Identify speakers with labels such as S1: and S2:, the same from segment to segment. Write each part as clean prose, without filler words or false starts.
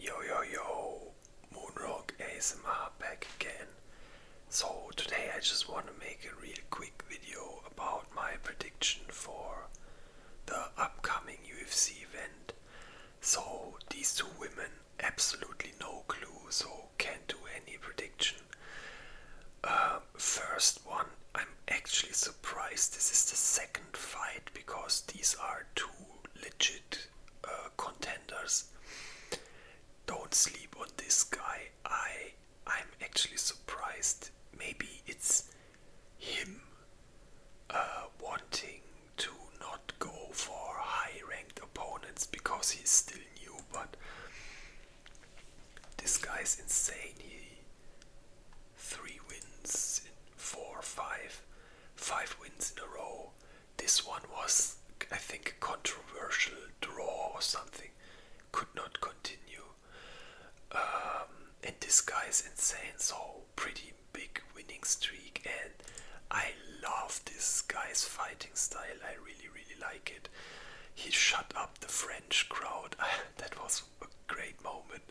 S1: Yo yo yo, Moonrock ASMR back again. So today I just want to make a real quick video about my prediction for the upcoming UFC event. So these two women, absolutely no clue, so can't do any prediction. First one, I'm actually surprised this is the second fight because these are two legit contenders. Don't sleep on this guy. I'm actually surprised. Maybe it's him wanting to not go for high ranked opponents because he's still new, but this guy's insane. He 3 wins in 5 wins in a row. This one was, I think, a controversial draw or something. Could not continue. And this guy's insane, so pretty big winning streak, and I love this guy's fighting style. I really like it. He shut up the French crowd. That was a great moment.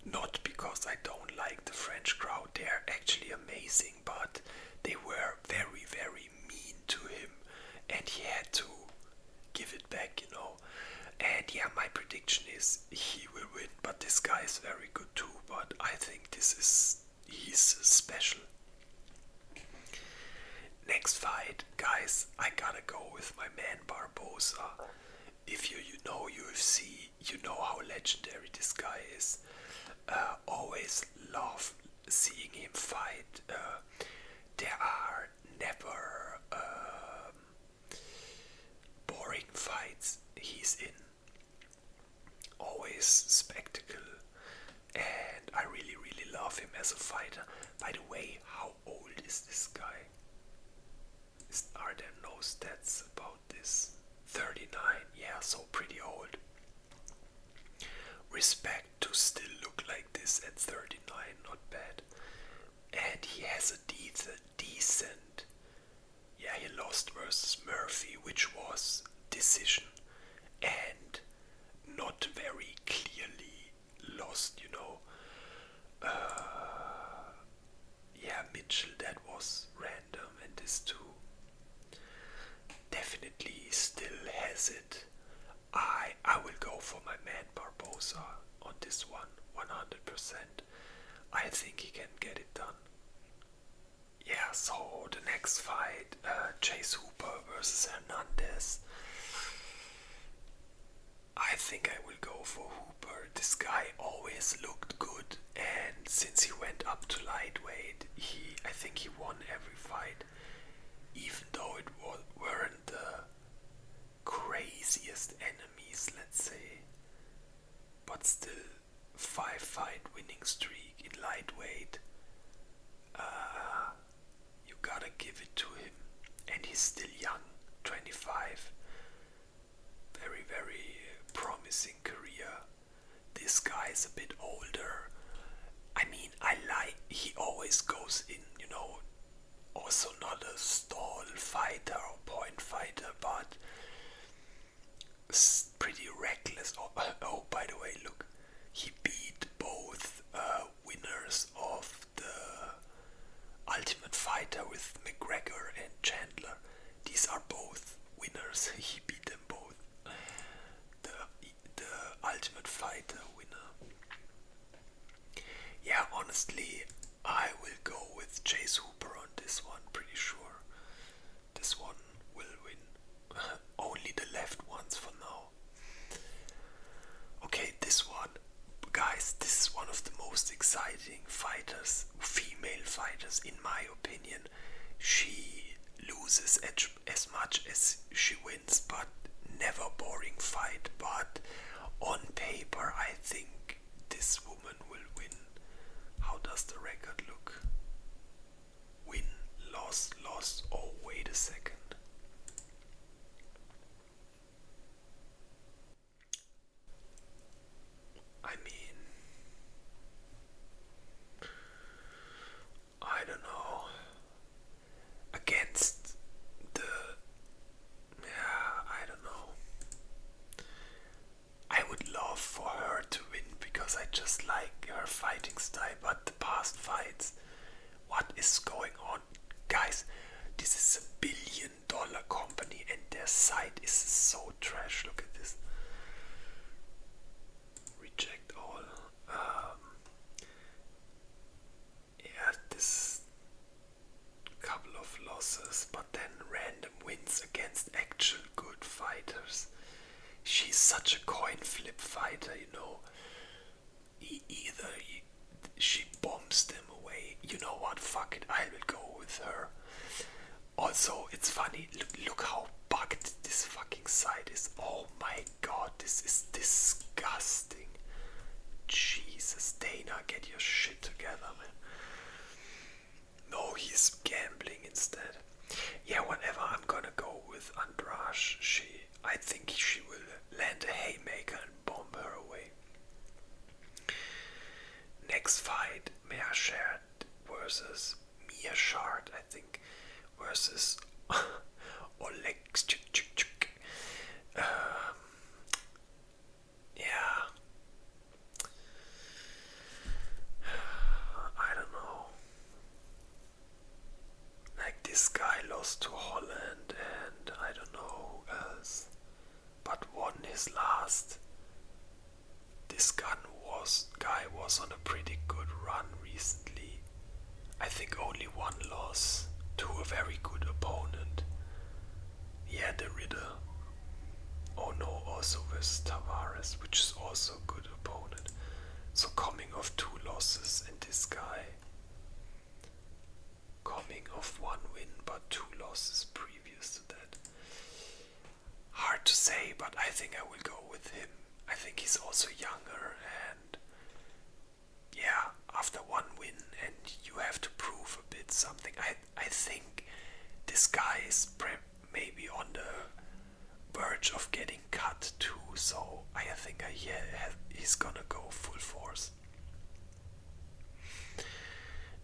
S1: Not because I don't like the French crowd, they're actually amazing, but they were very mean to him, and he had to give it back. And yeah, my prediction is he will win, but this guy is very good too, but I think he's special. Next fight, guys, I gotta go with my man Barbosa. If you know UFC, you know how legendary this guy is. Always love seeing him fight. There are never boring fights he's in. Always spectacle, and I really love him as a fighter. By the way, how old is this guy? Are there no stats about this? 39, yeah, so pretty old. Respect to still look like this at 39, not bad. And he has a decent, yeah, he lost versus Murphy, which was decision, and not very clearly lost. Yeah, Mitchell, that was random, and this too. Definitely still has it. I will go for my man Barbosa on this one, 100%. I think he can get it done. Yeah, so the next fight, Chase Hooper versus Hernandez. I think I will go for Hooper. This guy always looked good, and since he went up to lightweight, I think he won every fight, even though it weren't the craziest enemies, let's say. But still, 5-fight winning streak in lightweight. You gotta give it to him, and he's still young, 25. Very promising career. This guy is a bit older. I mean, he always goes in, also not a stall fighter or point fighter, but pretty reckless. Oh, by the way, look, he beat both winners of the Ultimate Fighter with McGregor and Chandler. These are both winners. He beat them both. The Ultimate Fighter winner. Yeah, honestly, I will go with Chase Hooper on this one. Pretty sure this one will win. Only the left ones for now. Okay, this one, guys, this is one of the most exciting fighters, female fighters, in my opinion. She loses as much as she wins, but never boring fight. But on paper, I think this woman will win. How does the record look? Win, loss. Oh, wait a second. I mean, I don't know. Against the, yeah, I don't know. I just like her fighting style, but the past fights, what is going on? Guys, this is a $1 billion company and their site is so trash. Look at this. Reject all. Yeah, this couple of losses, but then random wins against actual good fighters. She's such a coin flip fighter, you know. Either she bombs them away. You know what? Fuck it. I will go with her. Also, it's funny. Look how bugged this fucking site is. Oh my god, this is disgusting. Jesus, Dana, get your shit together, man. No, he's gambling instead. Yeah, whatever. I'm gonna go with Andrade. I think she will land a haymaker and bomb her away. Next fight, Meashard versus Meashard, I think, versus Oleg. Yeah. I don't know. Like, this guy lost to Holland and I don't know who else, but won his last. This guy was on a pretty good run recently. I think only one loss to a very good opponent. Yeah, the Ritter. Oh no, also versus Tavares, which is also a good opponent. So coming off 2 losses, and this guy coming off 1 win but 2 losses previous to that. Hard to say, but I think I will go with him. I think he's also younger, and yeah, after 1 win and you have to prove a bit something. I think this guy is maybe on the verge of getting cut too, so I think he's gonna go full force.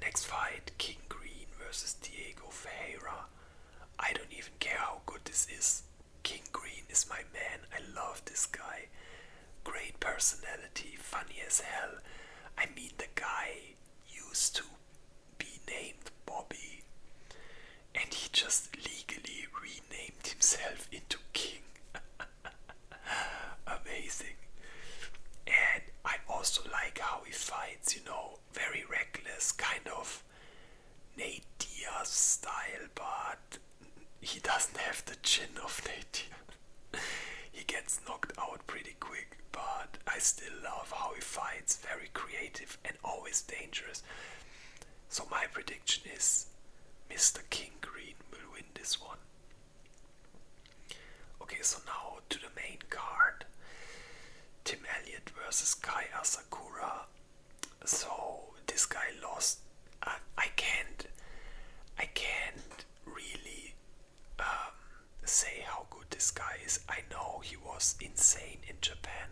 S1: Next fight, King Green versus Diego Ferreira. I don't even care how good this is. King Green is my man. I love this guy. Great personality, funny as hell. I mean, the guy used to be named Bobby, and he just legally renamed himself into King. Amazing. And I also like how he fights, you know, very reckless, kind of Nate Diaz style, but he doesn't have the chin of Nate Diaz. He gets knocked out pretty quick, but I still love how he fights, very creative and always dangerous. So my prediction is Mr. King Green will win this one. Okay, so now to the main card. Tim Elliott versus Kai Asakura. So this guy lost. I can't really say how good this guy is. I know he was insane in Japan.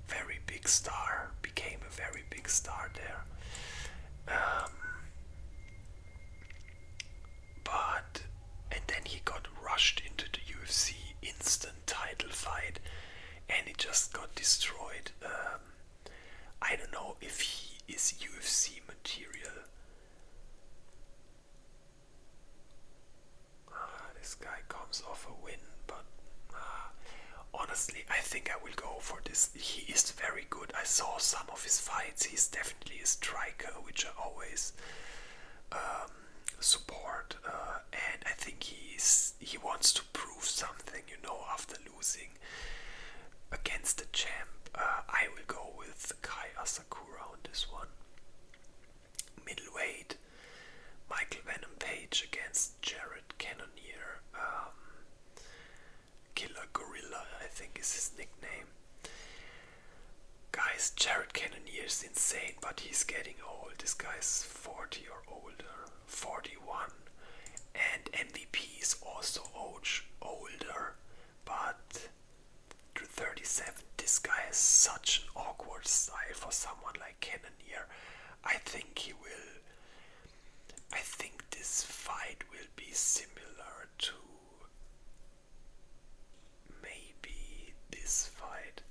S1: Very big star. Became a very big star there. And then he got rushed into the UFC instant title fight, and he just got destroyed. I don't know if he is UFC material. This guy comes off a win, but honestly, I think I will go for this. He is very good. I saw some of his fights. He's definitely a striker, which I always support. And I think he wants to prove something, you know, after losing against the champ. I will go with Kai Asakura on this one. Middleweight, Michael Venom Page against Jared Cannonier. Killer Gorilla, I think is his nickname. Guys, Jared Cannonier is insane, but he's getting old. This guy's 40 or older, 41. And MVP is also older, but 37. This guy has such an awkward style for someone like Cannonier. I think this fight will be similar to maybe this fight.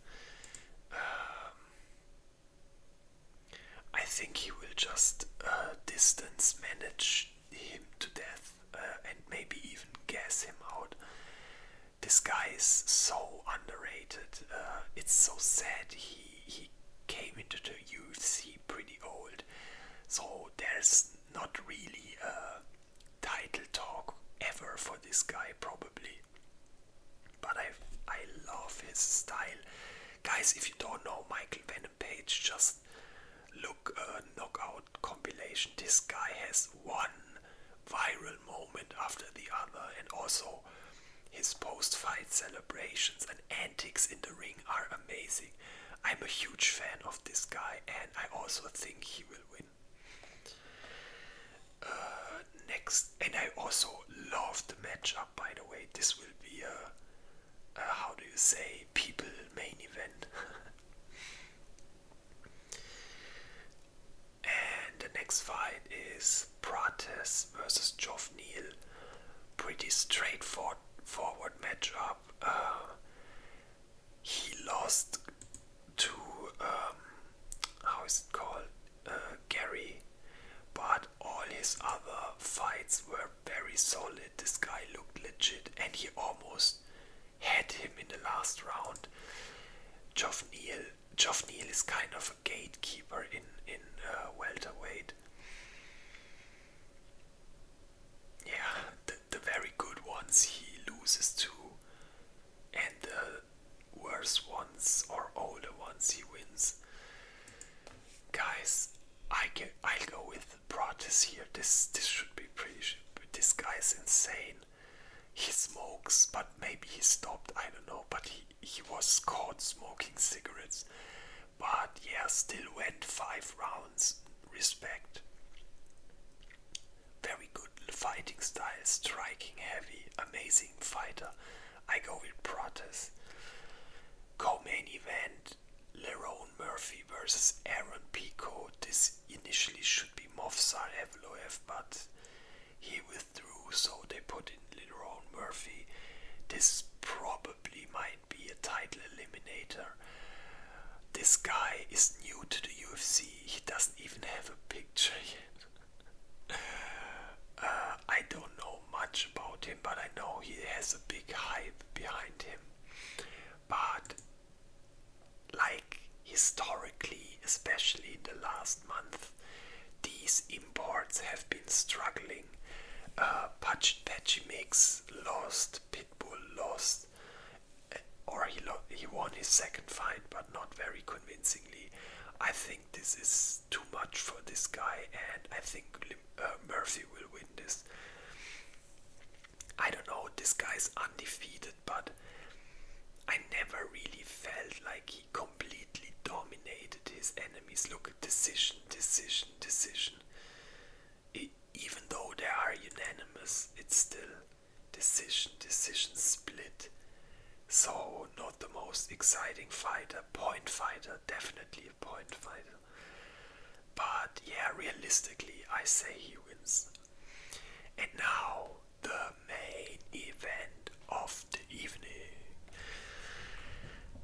S1: think he will just distance manage him to death and maybe even gas him out. This guy is so underrated. It's so sad he came into the UFC pretty old. So there's not really a title talk ever for this guy probably. But I love his style. Guys, if you don't know Michael Venom Page, just look knockout compilation. This guy has one viral moment after the other, and also his post-fight celebrations and antics in the ring are amazing. I'm a huge fan of this guy, and I also think he will win. Next, and I also love the matchup, by the way. This will be a how do you say, people main event. And the next fight is Prates versus Geoff Neal. Pretty straightforward matchup. He lost to how is it called, Gary, but all his other fights were very solid. This guy looked legit, and he almost had him in the last round. Geoff Neal is kind of a gatekeeper in welterweight. Yeah, the very good ones he loses to, and the worse ones or older ones he wins. Guys, I'll go with Prates here. This should be pretty. This guy's insane. He smokes, but maybe he stopped. I don't know. But he was caught smoking cigarettes. But yeah, still went 5 rounds. Respect. Very good fighting style, striking heavy, amazing fighter. I go with Prates. Co-main event, Lerone Murphy versus Aaron Pico. This initially should be Movsar Evloev, but he withdrew, so they put in Lerone Murphy. This probably might be a title eliminator. This guy is new to the UFC. He doesn't even have a picture yet. I don't know much about him, but I know he has a big hype behind him. But like historically, especially in the last month, these imports have been struggling. Patchy Mix lost, Pitbull lost, or he won his second fight, but not very convincingly. I think this is too much for this guy, and I think Murphy will win this. I don't know, this guy's undefeated, but I never really felt like he completely dominated his enemies. Look at decision. Even though they are unanimous, it's still decision split. So not the most exciting fighter, point fighter, definitely a point fighter. But yeah, realistically, I say he wins. And now, the main event of the evening.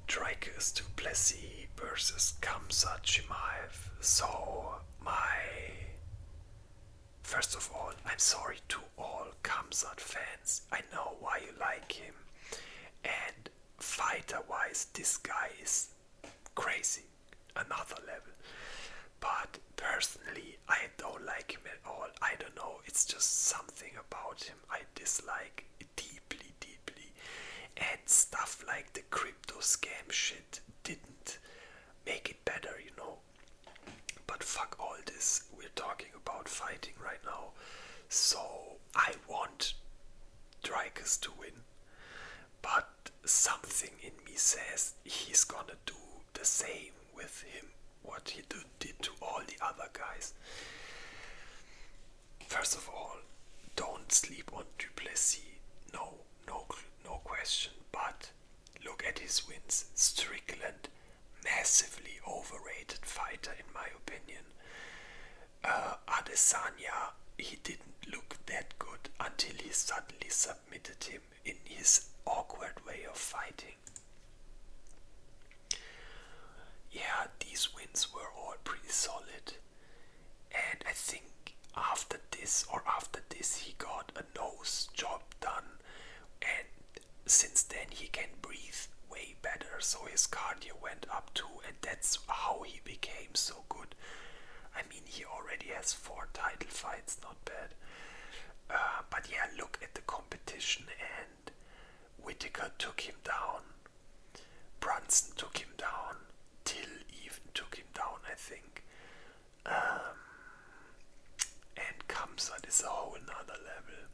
S1: Dricus du Plessis versus Khamzat Chimaev. So, first of all, I'm sorry to all Khamzat fans. I know why you like him. And fighter-wise, this guy is crazy. Another level. But personally, I don't like him at all. I don't know, it's just something about him I dislike deeply. And stuff like the crypto scam shit didn't make it better, you know. But fuck all this, we're talking about fighting right now. So I want Dricus to win. But something in me says he's gonna do the same with him, what he did to all the other guys. First of all, don't sleep on du Plessis. No question. But look at his wins. Strickland, massively overrated fighter in my opinion. Adesanya, he didn't look that good until he suddenly submitted him in his awkward way of fighting. Yeah, these wins were all pretty solid. this or after this he got a nose job done, and since then he can breathe way better, so his cardio went up too, and that's how he became so good. I mean, he already has 4 title fights, not bad. But yeah, look at the competition, and Whittaker took him down, Brunson took him down, Till even took him down, I think. And Kamsat is a whole nother level.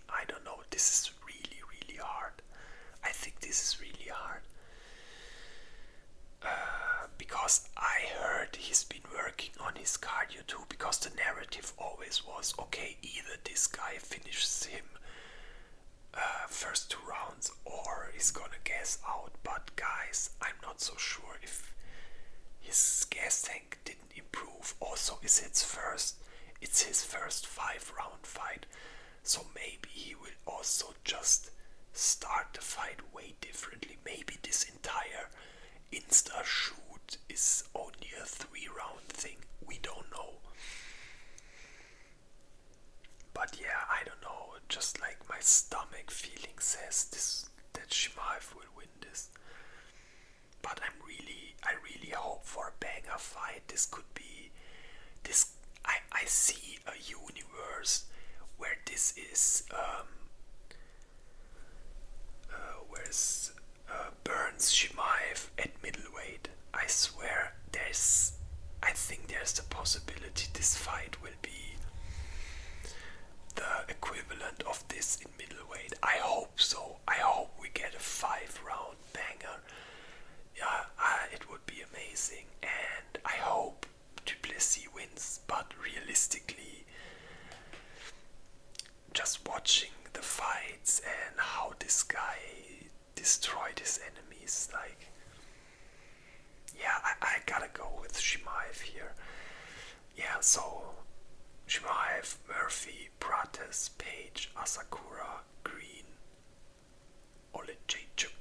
S1: I don't know, this is really, really hard. I think this is really hard. Because I heard he's been working on his cardio too, because the narrative always was, okay, either this guy finishes him first 2 rounds or he's gonna gas out. But guys, I'm not so sure if his gas tank didn't improve. Also, it's his first 5-round fight, so maybe he will also just start the fight way differently. Maybe this entire insta shoot is only a 3-round thing. We don't know. But yeah, I don't know. Just like my stomach feeling says this, that Chimaev will win this. But I really hope for a banger fight. This could be this. I see a universe where this is where's Burns Chimaev at middleweight. I swear I think there's the possibility this fight will be the equivalent of this in middleweight. I hope so. I hope we get a 5-round banger. Yeah, it would be amazing, and I hope Duplessis wins, but realistically, just watching the fights and how this guy destroyed his enemies, like, yeah, I gotta go with Chimaev here. Yeah, so Chimaev, Murphy, Prates, Page, Asakura, Green, Olejchuk,